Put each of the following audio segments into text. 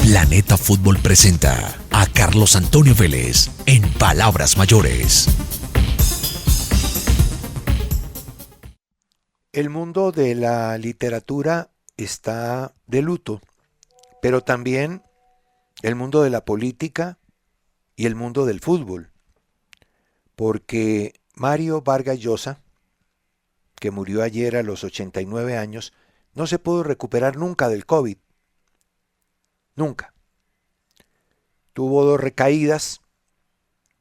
Planeta Fútbol presenta a Carlos Antonio Vélez en Palabras Mayores. El mundo de la literatura está de luto, pero también el mundo de la política y el mundo del fútbol, porque Mario Vargas Llosa, que murió ayer a los 89 años, no se pudo recuperar nunca del COVID. Nunca. Tuvo 2 recaídas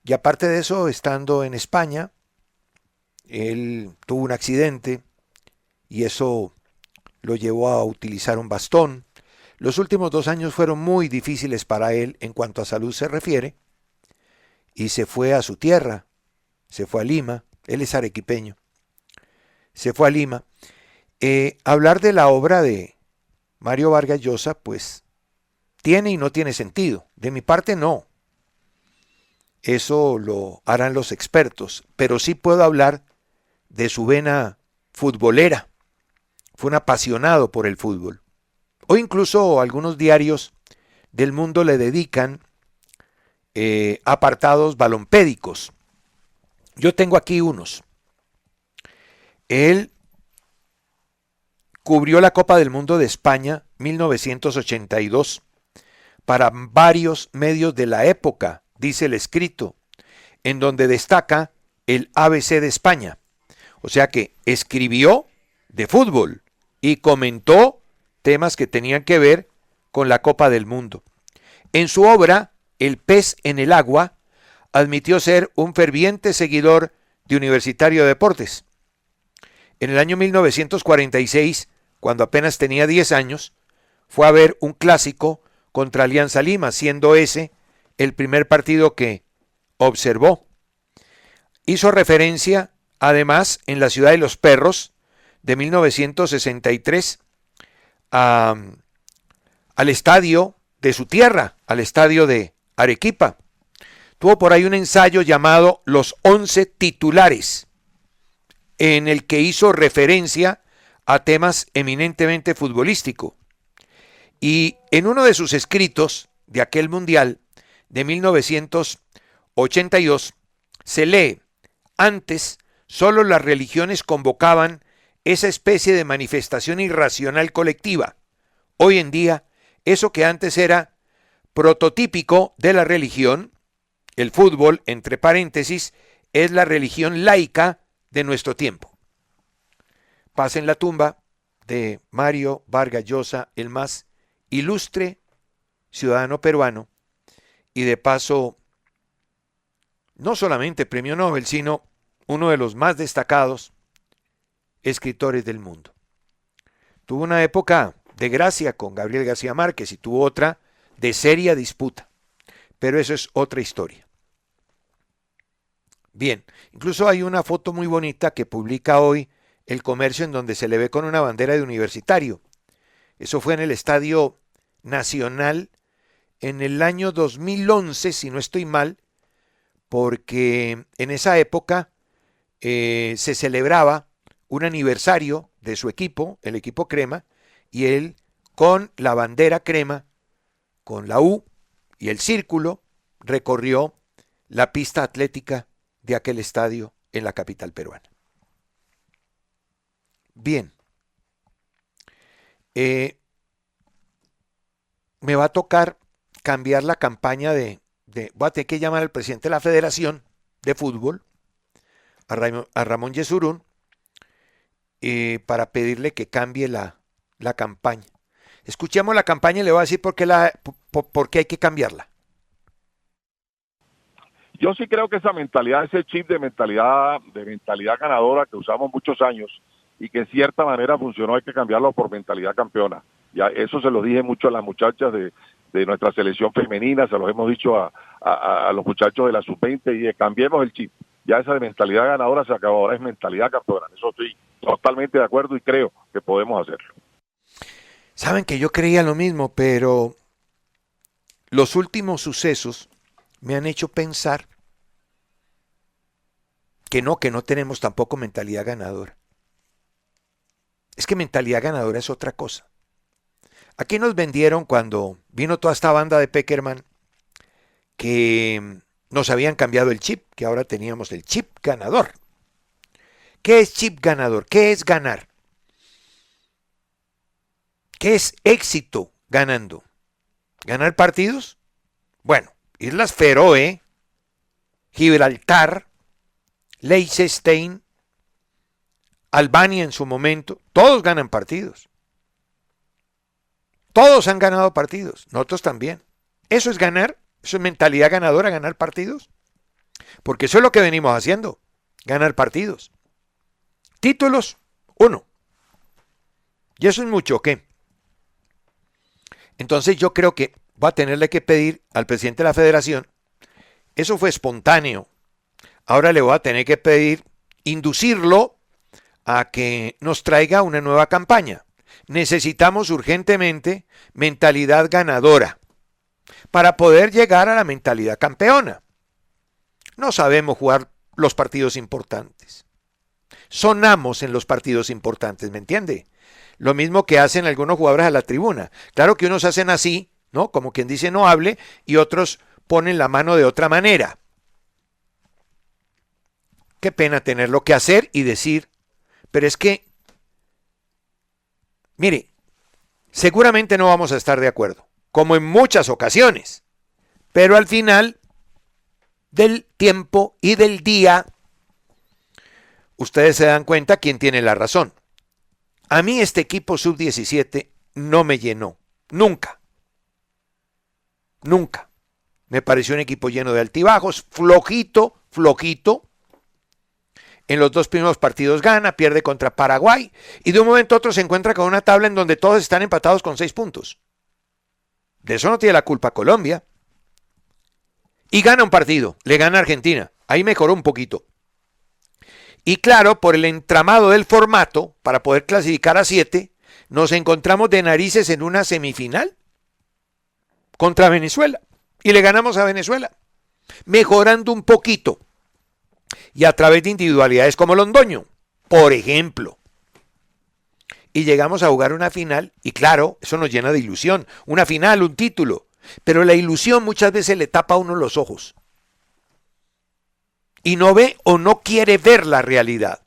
y aparte de eso, estando en España, él tuvo un accidente y eso lo llevó a utilizar un bastón. Los últimos 2 años fueron muy difíciles para él en cuanto a salud se refiere y se fue a su tierra, se fue a Lima, él es arequipeño, se fue a Lima. Hablar de la obra de Mario Vargas Llosa, pues tiene y no tiene sentido. De mi parte no. Eso lo harán los expertos, pero sí puedo hablar de su vena futbolera. Fue un apasionado por el fútbol. O incluso algunos diarios del mundo le dedican apartados balompédicos. Yo tengo aquí unos. Él cubrió la Copa del Mundo de España 1982 para varios medios de la época, dice el escrito, en donde destaca el ABC de España. O sea que escribió de fútbol y comentó temas que tenían que ver con la Copa del Mundo. En su obra, El pez en el agua, admitió ser un ferviente seguidor de Universitario de Deportes. En el año 1946, cuando apenas tenía 10 años, fue a ver un clásico contra Alianza Lima, siendo ese el primer partido que observó. Hizo referencia, además, en La Ciudad de los Perros, de 1963, al estadio de su tierra, al estadio de Arequipa. Tuvo por ahí un ensayo llamado Los 11 titulares, en el que hizo referencia a temas eminentemente futbolísticos. Y en uno de sus escritos de aquel mundial de 1982 se lee: antes solo las religiones convocaban esa especie de manifestación irracional colectiva. Hoy en día, eso que antes era prototípico de la religión, el fútbol, entre paréntesis, es la religión laica de nuestro tiempo. Paz en la tumba de Mario Vargas Llosa, el más ilustre ciudadano peruano y de paso no solamente premio Nobel, sino uno de los más destacados escritores del mundo. Tuvo una época de gracia con Gabriel García Márquez y tuvo otra de seria disputa, pero eso es otra historia. Bien, incluso hay una foto muy bonita que publica hoy El Comercio en donde se le ve con una bandera de Universitario. Eso fue en el Estadio Nacional en el año 2011, si no estoy mal, porque en esa época se celebraba un aniversario de su equipo, el equipo Crema, y él con la bandera Crema, con la U y el círculo, recorrió la pista atlética de aquel estadio en la capital peruana. Bien. Me va a tocar cambiar la campaña voy a tener que llamar al presidente de la Federación de Fútbol, a Ramón Yesurún, para pedirle que cambie la campaña. Escuchemos la campaña y le voy a decir por qué hay que cambiarla. Yo sí creo que esa mentalidad, ese chip de mentalidad ganadora que usamos muchos años y que en cierta manera funcionó, hay que cambiarlo por mentalidad campeona. Ya eso se lo dije mucho a las muchachas de nuestra selección femenina, se los hemos dicho a los muchachos de la sub-20 y cambiemos el chip. Ya esa de mentalidad ganadora se acabó, ahora es mentalidad campeona. Eso estoy totalmente de acuerdo y creo que podemos hacerlo. Saben que yo creía lo mismo, pero los últimos sucesos me han hecho pensar que no tenemos tampoco mentalidad ganadora. Es que mentalidad ganadora es otra cosa. Aquí nos vendieron cuando vino toda esta banda de Peckerman que nos habían cambiado el chip, que ahora teníamos el chip ganador. ¿Qué es chip ganador? ¿Qué es ganar? ¿Qué es éxito ganando? ¿Ganar partidos? Bueno, Islas Feroe, Gibraltar, Liechtenstein, Albania en su momento, todos ganan partidos. Todos han ganado partidos, nosotros también. ¿Eso es ganar? ¿Eso es mentalidad ganadora, ganar partidos? Porque eso es lo que venimos haciendo, ganar partidos. Títulos, 1. ¿Y eso es mucho o qué? Entonces yo creo que va a tenerle que pedir al presidente de la federación, eso fue espontáneo, ahora le voy a tener que pedir, inducirlo a que nos traiga una nueva campaña. Necesitamos urgentemente mentalidad ganadora para poder llegar a la mentalidad campeona. No sabemos jugar los partidos importantes. Sonamos en los partidos importantes, ¿me entiende? Lo mismo que hacen algunos jugadores a la tribuna. Claro que unos hacen así, ¿no? Como quien dice no hable, y otros ponen la mano de otra manera. Qué pena tenerlo que hacer y decir, pero es que, mire, seguramente no vamos a estar de acuerdo, como en muchas ocasiones, pero al final del tiempo y del día, ustedes se dan cuenta quién tiene la razón. A mí este equipo sub-17 no me llenó, nunca. Nunca. Me pareció un equipo lleno de altibajos, flojito. En los 2 primeros partidos gana, pierde contra Paraguay y de un momento a otro se encuentra con una tabla en donde todos están empatados con 6 puntos. De eso no tiene la culpa Colombia. Y gana un partido, le gana a Argentina. Ahí mejoró un poquito. Y claro, por el entramado del formato, para poder clasificar a 7, nos encontramos de narices en una semifinal contra Venezuela. Y le ganamos a Venezuela, mejorando un poquito. Y a través de individualidades como Londoño, por ejemplo. Y llegamos a jugar una final, y claro, eso nos llena de ilusión. Una final, un título. Pero la ilusión muchas veces le tapa a uno los ojos. Y no ve o no quiere ver la realidad.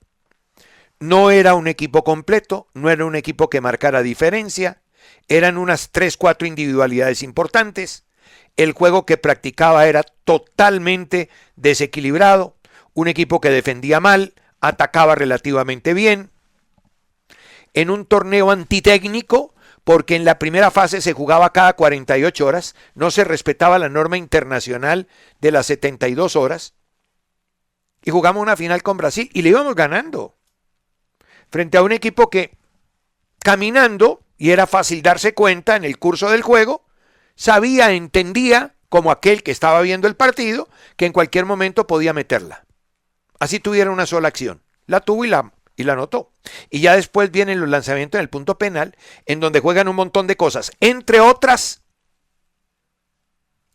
No era un equipo completo, no era un equipo que marcara diferencia, eran unas 3, 4 individualidades importantes, el juego que practicaba era totalmente desequilibrado, un equipo que defendía mal, atacaba relativamente bien, en un torneo antitécnico, porque en la primera fase se jugaba cada 48 horas, no se respetaba la norma internacional de las 72 horas, y jugamos una final con Brasil y le íbamos ganando frente a un equipo que caminando, y era fácil darse cuenta en el curso del juego, sabía, entendía, como aquel que estaba viendo el partido, que en cualquier momento podía meterla. Así tuviera una sola acción. La tuvo y la anotó. Y ya después vienen los lanzamientos en el punto penal, en donde juegan un montón de cosas, entre otras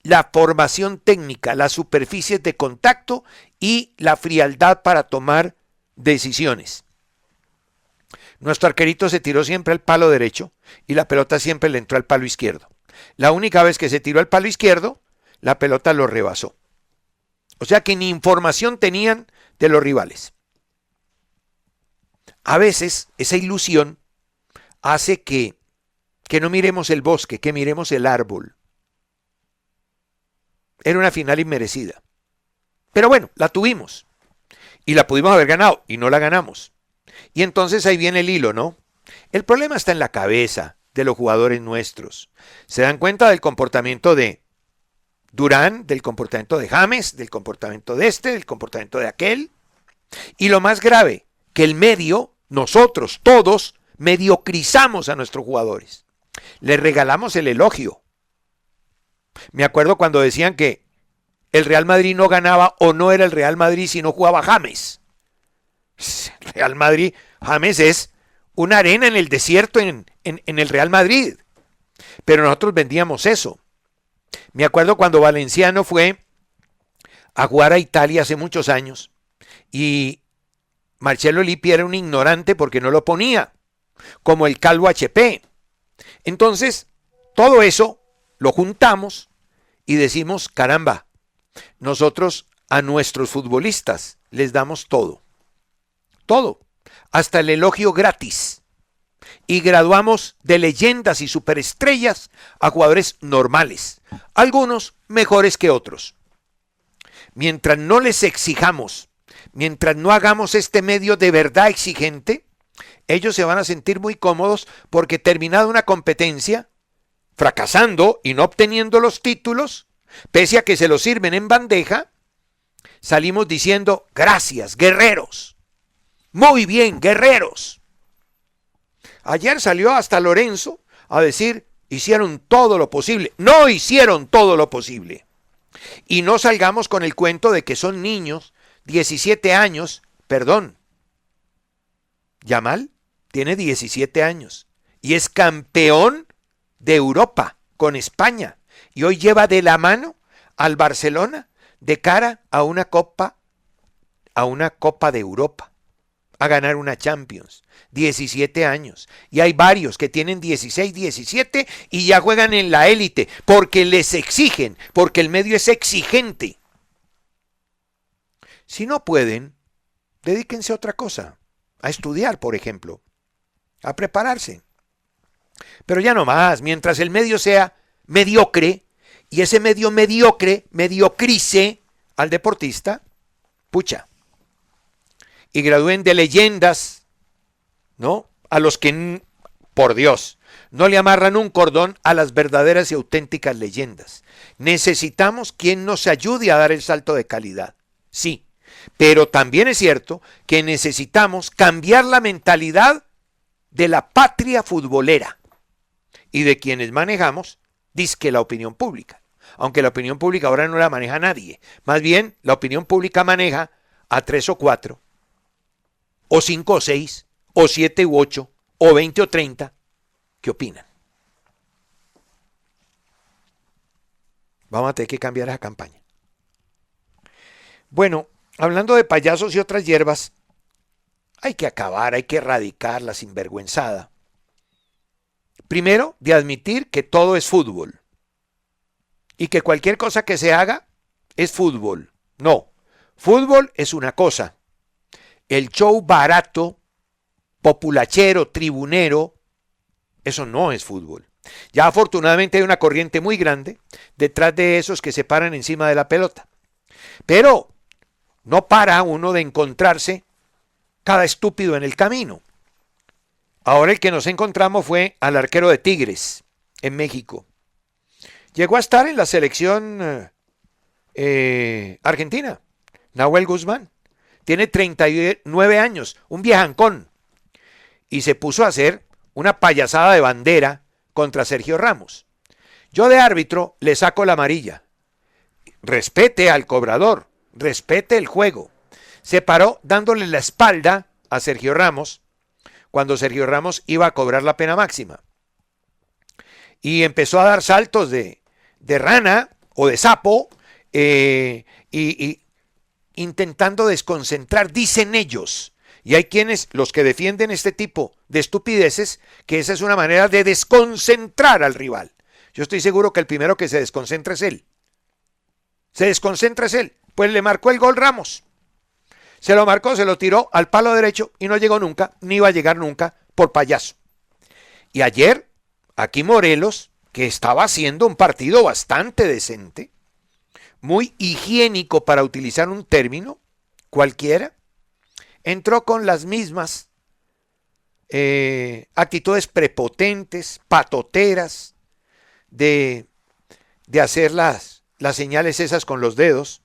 la formación técnica, las superficies de contacto y la frialdad para tomar decisiones. Nuestro arquerito se tiró siempre al palo derecho y la pelota siempre le entró al palo izquierdo. La única vez que se tiró al palo izquierdo, la pelota lo rebasó. O sea que ni información tenían de los rivales. A veces esa ilusión hace que no miremos el bosque, que miremos el árbol. Era una final inmerecida. Pero bueno, la tuvimos. Y la pudimos haber ganado y no la ganamos. Y entonces ahí viene el hilo, ¿no? El problema está en la cabeza de los jugadores nuestros. Se dan cuenta del comportamiento de Durán, del comportamiento de James, del comportamiento de este, del comportamiento de aquel. Y lo más grave, que el medio, nosotros todos, mediocrizamos a nuestros jugadores. Les regalamos el elogio. Me acuerdo cuando decían que el Real Madrid no ganaba o no era el Real Madrid si no jugaba James. Real Madrid, James es una arena en el desierto en el Real Madrid. Pero nosotros vendíamos eso. Me acuerdo cuando Valenciano fue a jugar a Italia hace muchos años y Marcelo Lippi era un ignorante porque no lo ponía, como el Calvo HP. Entonces, todo eso lo juntamos y decimos, caramba, nosotros a nuestros futbolistas les damos todo, todo, hasta el elogio gratis. Y graduamos de leyendas y superestrellas a jugadores normales, algunos mejores que otros. Mientras no les exijamos, mientras no hagamos este medio de verdad exigente, ellos se van a sentir muy cómodos porque terminada una competencia, fracasando y no obteniendo los títulos, pese a que se los sirven en bandeja, salimos diciendo, gracias, guerreros. Muy bien, guerreros. Ayer salió hasta Lorenzo a decir, hicieron todo lo posible. No hicieron todo lo posible. Y no salgamos con el cuento de que son niños, 17 años, perdón. Yamal tiene 17 años y es campeón de Europa con España. Y hoy lleva de la mano al Barcelona de cara a una Copa de Europa, a ganar una Champions. 17 años. Y hay varios que tienen 16, 17 y ya juegan en la élite porque les exigen, porque el medio es exigente. Si no pueden, dedíquense a otra cosa, a estudiar, por ejemplo, a prepararse. Pero ya no más, mientras el medio sea mediocre y ese medio mediocre mediocrice al deportista, pucha. Y gradúen de leyendas, ¿no? A los que, por Dios, no le amarran un cordón a las verdaderas y auténticas leyendas. Necesitamos quien nos ayude a dar el salto de calidad. Sí, pero también es cierto que necesitamos cambiar la mentalidad de la patria futbolera y de quienes manejamos, dizque la opinión pública. Aunque la opinión pública ahora no la maneja nadie. Más bien, la opinión pública maneja a 3 o 4, o 5 o 6, o 7 u 8, o 20 o 30, ¿qué opinan? Vamos a tener que cambiar esa campaña. Bueno, hablando de payasos y otras hierbas, hay que acabar, hay que erradicar la sinvergüenzada. Primero, de admitir que todo es fútbol y que cualquier cosa que se haga es fútbol. No, fútbol es una cosa. El show barato, populachero, tribunero, eso no es fútbol. Ya afortunadamente hay una corriente muy grande detrás de esos que se paran encima de la pelota. Pero no para uno de encontrarse cada estúpido en el camino. Ahora el que nos encontramos fue al arquero de Tigres en México. Llegó a estar en la selección argentina, Nahuel Guzmán. Tiene 39 años, un viejancón. Y se puso a hacer una payasada de bandera contra Sergio Ramos. Yo de árbitro le saco la amarilla. Respete al cobrador, respete el juego. Se paró dándole la espalda a Sergio Ramos cuando Sergio Ramos iba a cobrar la pena máxima. Y empezó a dar saltos de rana o de sapo y intentando desconcentrar, dicen ellos. Y hay quienes, los que defienden este tipo de estupideces, que esa es una manera de desconcentrar al rival. Yo estoy seguro que el primero que se desconcentra es él. Se desconcentra es él. Pues le marcó el gol Ramos. Se lo marcó, se lo tiró al palo derecho y no llegó nunca, ni iba a llegar nunca, por payaso. Y ayer, aquí Morelos, que estaba haciendo un partido bastante decente, muy higiénico para utilizar un término cualquiera, entró con las mismas actitudes prepotentes, patoteras, de hacer las señales esas con los dedos,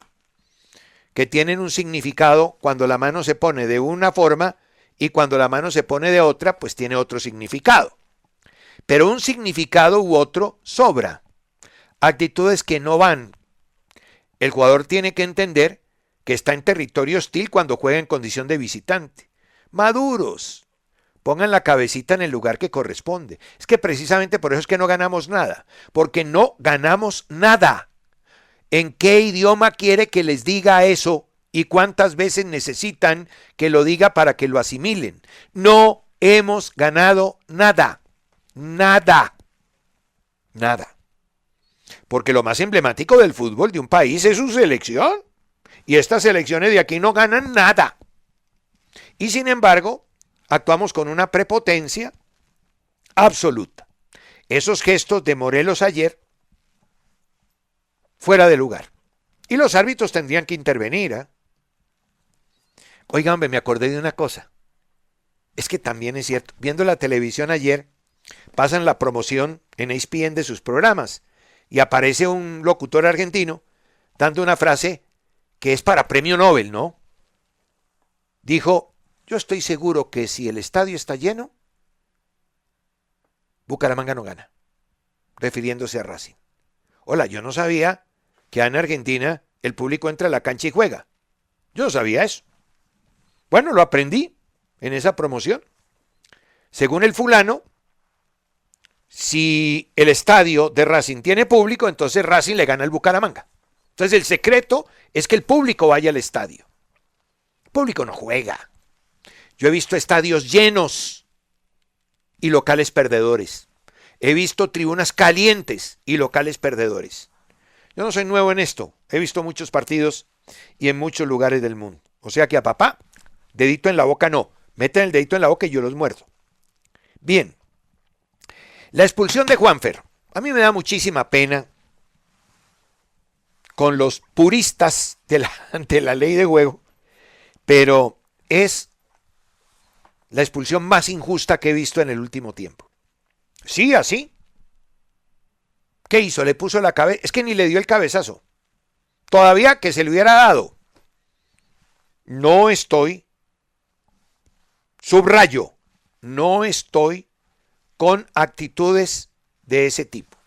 que tienen un significado cuando la mano se pone de una forma y cuando la mano se pone de otra, pues tiene otro significado. Pero un significado u otro sobra. Actitudes que no van. El jugador tiene que entender que está en territorio hostil cuando juega en condición de visitante. Maduros. Pongan la cabecita en el lugar que corresponde. Es que precisamente por eso es que no ganamos nada. Porque no ganamos nada. ¿En qué idioma quiere que les diga eso? ¿Y cuántas veces necesitan que lo diga para que lo asimilen? No hemos ganado nada. Nada. Nada. Porque lo más emblemático del fútbol de un país es su selección. Y estas selecciones de aquí no ganan nada. Y sin embargo, actuamos con una prepotencia absoluta. Esos gestos de Morelos ayer, fuera de lugar. Y los árbitros tendrían que intervenir. ¿Eh? Oigan, me acordé de una cosa. Es que también es cierto. Viendo la televisión ayer, pasan la promoción en ESPN de sus programas y aparece un locutor argentino dando una frase que es para premio Nobel, ¿no? Dijo, yo estoy seguro que si el estadio está lleno, Bucaramanga no gana, refiriéndose a Racing. Hola, yo no sabía que en Argentina el público entra a la cancha y juega. Yo no sabía eso. Bueno, lo aprendí en esa promoción. Según el fulano, si el estadio de Racing tiene público, entonces Racing le gana al Bucaramanga. Entonces el secreto es que el público vaya al estadio. El público no juega. Yo he visto estadios llenos y locales perdedores. He visto tribunas calientes y locales perdedores. Yo no soy nuevo en esto. He visto muchos partidos y en muchos lugares del mundo. O sea que a papá, dedito en la boca no. Meten el dedito en la boca y yo los muerdo. Bien. La expulsión de Juanfer. A mí me da muchísima pena con los puristas ante la ley de juego, pero es la expulsión más injusta que he visto en el último tiempo. Sí, así. ¿Qué hizo? Le puso la cabeza. Es que ni le dio el cabezazo. Todavía que se le hubiera dado. No estoy, subrayo, no estoy con actitudes de ese tipo.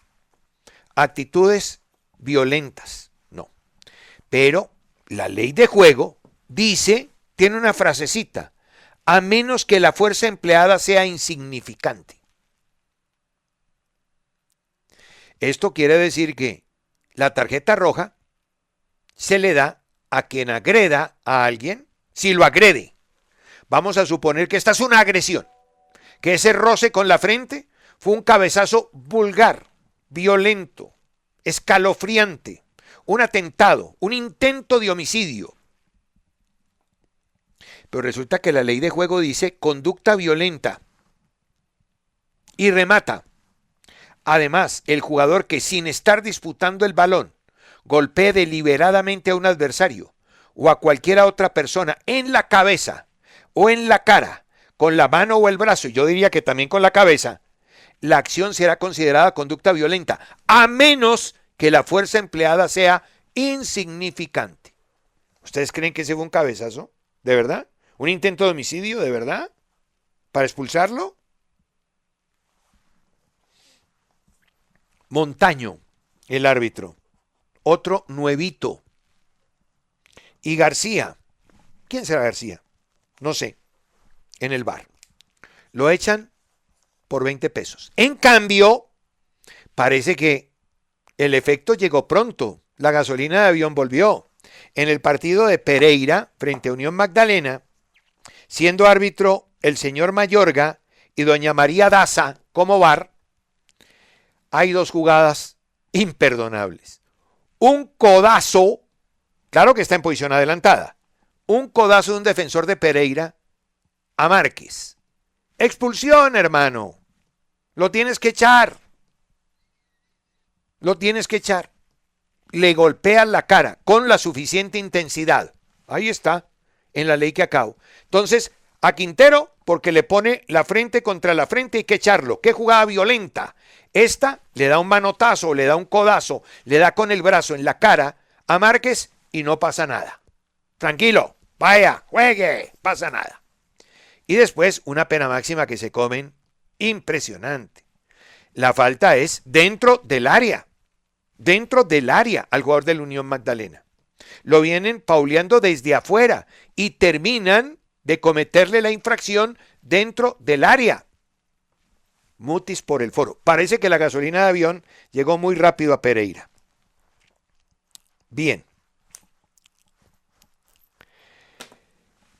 Actitudes violentas, no. Pero la ley de juego dice, tiene una frasecita, a menos que la fuerza empleada sea insignificante. Esto quiere decir que la tarjeta roja se le da a quien agreda a alguien, si lo agrede. Vamos a suponer que esta es una agresión, que ese roce con la frente fue un cabezazo vulgar, violento, escalofriante, un atentado, un intento de homicidio. Pero resulta que la ley de juego dice conducta violenta y remata. Además, el jugador que sin estar disputando el balón golpee deliberadamente a un adversario o a cualquier otra persona en la cabeza o en la cara, con la mano o el brazo, yo diría que también con la cabeza, la acción será considerada conducta violenta, a menos que la fuerza empleada sea insignificante. ¿Ustedes creen que ese fue un cabezazo? ¿De verdad? ¿Un intento de homicidio? ¿De verdad? ¿Para expulsarlo? Montaño, el árbitro. Otro nuevito. Y García. ¿Quién será García? No sé. En el bar. Lo echan por 20 pesos. En cambio, parece que el efecto llegó pronto. La gasolina de avión volvió. En el partido de Pereira frente a Unión Magdalena, siendo árbitro el señor Mayorga y doña María Daza como bar, hay dos jugadas imperdonables. Un codazo, claro que está en posición adelantada, un codazo de un defensor de Pereira a Márquez. Expulsión, hermano. Lo tienes que echar. Lo tienes que echar. Le golpean la cara con la suficiente intensidad. Ahí está, en la ley que acabo. Entonces, a Quintero, porque le pone la frente contra la frente, hay que echarlo. ¡Qué jugada violenta! Esta le da un manotazo, le da un codazo, le da con el brazo en la cara a Márquez y no pasa nada. Tranquilo, vaya, juegue, pasa nada. Y después una pena máxima que se comen, impresionante. La falta es dentro del área al jugador de la Unión Magdalena. Lo vienen pauleando desde afuera y terminan de cometerle la infracción dentro del área. Mutis por el foro. Parece que la gasolina de avión llegó muy rápido a Pereira. Bien.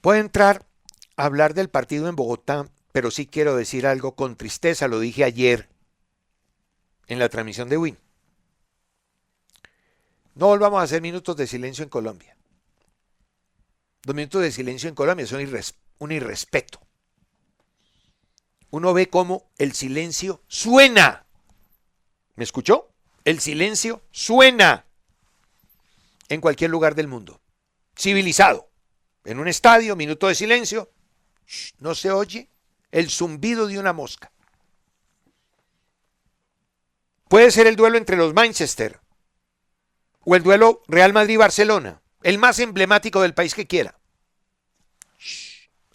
Puedo entrar a hablar del partido en Bogotá pero sí quiero decir algo con tristeza, lo dije ayer en la transmisión de Win. No volvamos a hacer minutos de silencio en Colombia. Los minutos de silencio en Colombia son un irrespeto. Uno ve cómo el silencio suena. ¿Me escuchó? El silencio suena en cualquier lugar del mundo. Civilizado. En un estadio, minuto de silencio, no se oye el zumbido de una mosca. Puede ser el duelo entre los Manchester o el duelo Real Madrid-Barcelona, el más emblemático del país que quiera.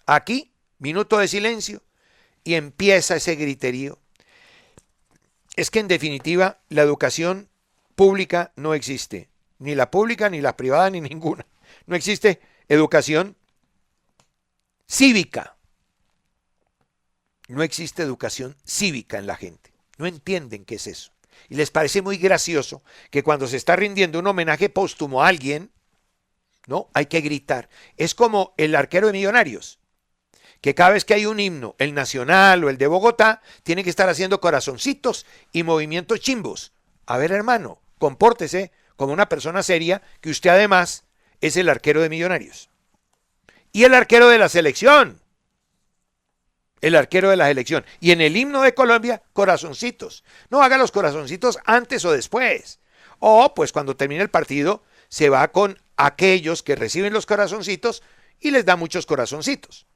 Aquí, minuto de silencio y empieza ese griterío. Es que en definitiva la educación pública no existe, ni la pública, ni la privada, ni ninguna. No existe educación cívica. No existe educación cívica en la gente. No entienden qué es eso. Y les parece muy gracioso que cuando se está rindiendo un homenaje póstumo a alguien, ¿no? Hay que gritar. Es como el arquero de Millonarios, que cada vez que hay un himno, el nacional o el de Bogotá, tiene que estar haciendo corazoncitos y movimientos chimbos. A ver, hermano, compórtese como una persona seria, que usted además es el arquero de Millonarios. Y el arquero de la selección. El arquero de la selección. Y en el himno de Colombia, corazoncitos. No haga los corazoncitos antes o después. O, pues cuando termine el partido, se va con aquellos que reciben los corazoncitos y les da muchos corazoncitos.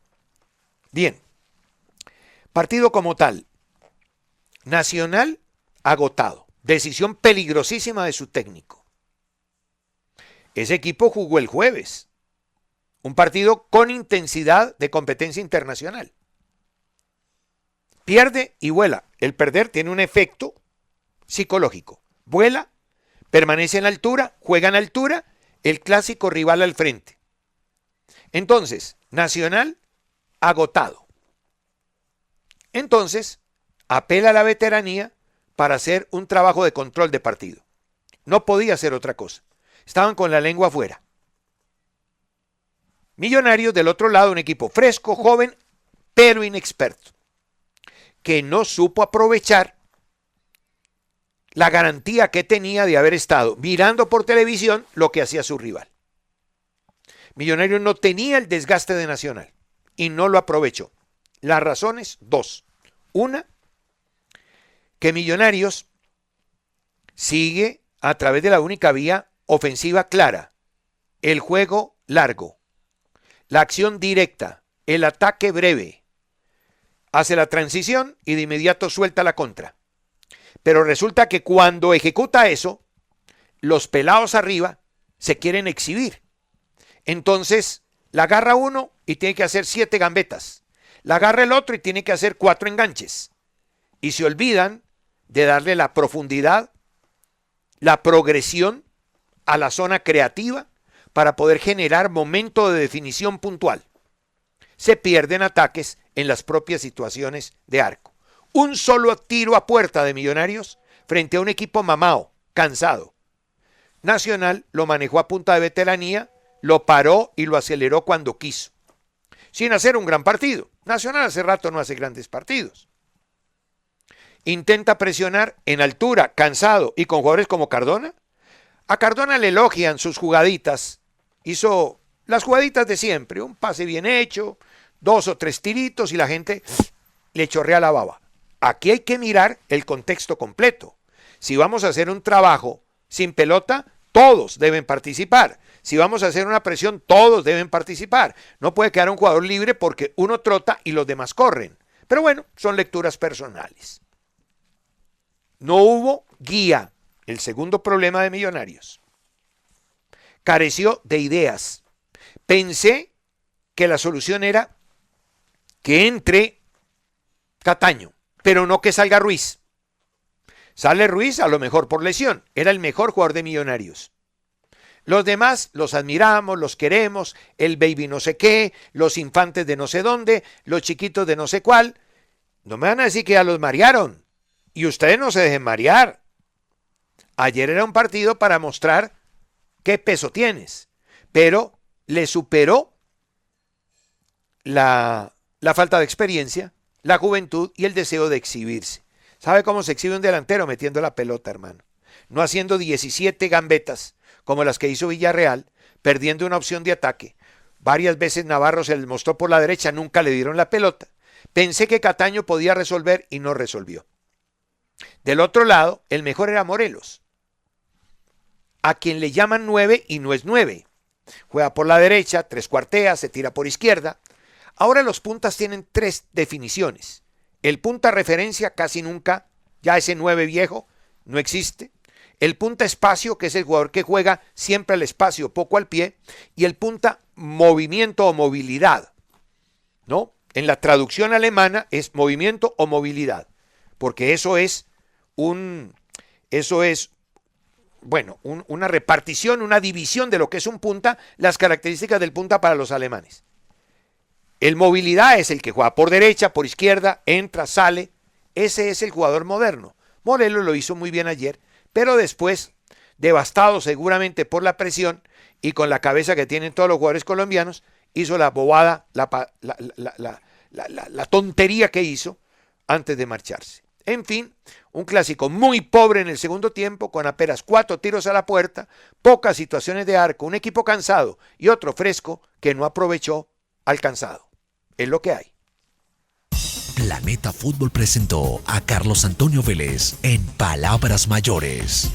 Bien. Partido como tal. Nacional agotado. Decisión peligrosísima de su técnico. Ese equipo jugó el jueves. Un partido con intensidad de competencia internacional. Pierde y vuela. El perder tiene un efecto psicológico. Vuela, permanece en altura, juega en altura, el clásico rival al frente. Entonces, Nacional agotado. Entonces, apela a la veteranía para hacer un trabajo de control de partido. No podía hacer otra cosa. Estaban con la lengua afuera. Millonarios del otro lado, un equipo fresco, joven, pero inexperto, que no supo aprovechar la garantía que tenía de haber estado mirando por televisión lo que hacía su rival. Millonarios no tenía el desgaste de Nacional y no lo aprovechó. Las razones, dos. Una, que Millonarios sigue a través de la única vía ofensiva clara, el juego largo, la acción directa, el ataque breve. Hace la transición y de inmediato suelta la contra. Pero resulta que cuando ejecuta eso, los pelados arriba se quieren exhibir. Entonces, la agarra uno y tiene que hacer 7 gambetas. La agarra el otro y tiene que hacer 4 enganches. Y se olvidan de darle la profundidad, la progresión a la zona creativa para poder generar momento de definición puntual. Se pierden ataques en las propias situaciones de arco. Un solo tiro a puerta de Millonarios frente a un equipo mamao, cansado. Nacional lo manejó a punta de veteranía, lo paró y lo aceleró cuando quiso. Sin hacer un gran partido. Nacional hace rato no hace grandes partidos. Intenta presionar en altura, cansado y con jugadores como Cardona. A Cardona le elogian sus jugaditas. Hizo las jugaditas de siempre, un pase bien hecho, 2 o 3 tiritos y la gente le chorrea la baba. Aquí hay que mirar el contexto completo. Si vamos a hacer un trabajo sin pelota, todos deben participar. Si vamos a hacer una presión, todos deben participar. No puede quedar un jugador libre porque uno trota y los demás corren. Pero bueno, son lecturas personales. No hubo guía. El segundo problema de Millonarios. Careció de ideas. Pensé que la solución era que entre Cataño, pero no que salga Ruiz. Sale Ruiz a lo mejor por lesión. Era el mejor jugador de Millonarios. Los demás los admiramos, los queremos, el baby no sé qué, los infantes de no sé dónde, los chiquitos de no sé cuál. No me van a decir que ya los marearon. Y ustedes no se dejen marear. Ayer era un partido para mostrar qué peso tienes, pero le superó la falta de experiencia la juventud y el deseo de exhibirse. ¿Sabe cómo se exhibe un delantero? Metiendo la pelota, hermano. No haciendo 17 gambetas como las que hizo Villarreal, perdiendo una opción de ataque. Varias veces Navarro se les mostró por la derecha, nunca le dieron la pelota. Pensé que Cataño podía resolver y no resolvió. Del otro lado, el mejor era Morelos, a quien le llaman 9 y no es 9. Juega por la derecha, tres cuartea, se tira por izquierda. Ahora los puntas tienen tres definiciones. El punta referencia casi nunca, ya ese 9 viejo, no existe. El punta espacio, que es el jugador que juega siempre al espacio, poco al pie. Y el punta movimiento o movilidad, ¿no? En la traducción alemana es movimiento o movilidad, porque eso es una repartición, una división de lo que es un punta, las características del punta para los alemanes. El movilidad es el que juega por derecha, por izquierda, entra, sale. Ese es el jugador moderno. Morelos lo hizo muy bien ayer, pero después, devastado seguramente por la presión y con la cabeza que tienen todos los jugadores colombianos, hizo la bobada, la tontería que hizo antes de marcharse. En fin, un clásico muy pobre en el segundo tiempo, con apenas 4 tiros a la puerta, pocas situaciones de arco, un equipo cansado y otro fresco que no aprovechó al cansado. Es lo que hay. Planeta Fútbol presentó a Carlos Antonio Vélez en Palabras Mayores.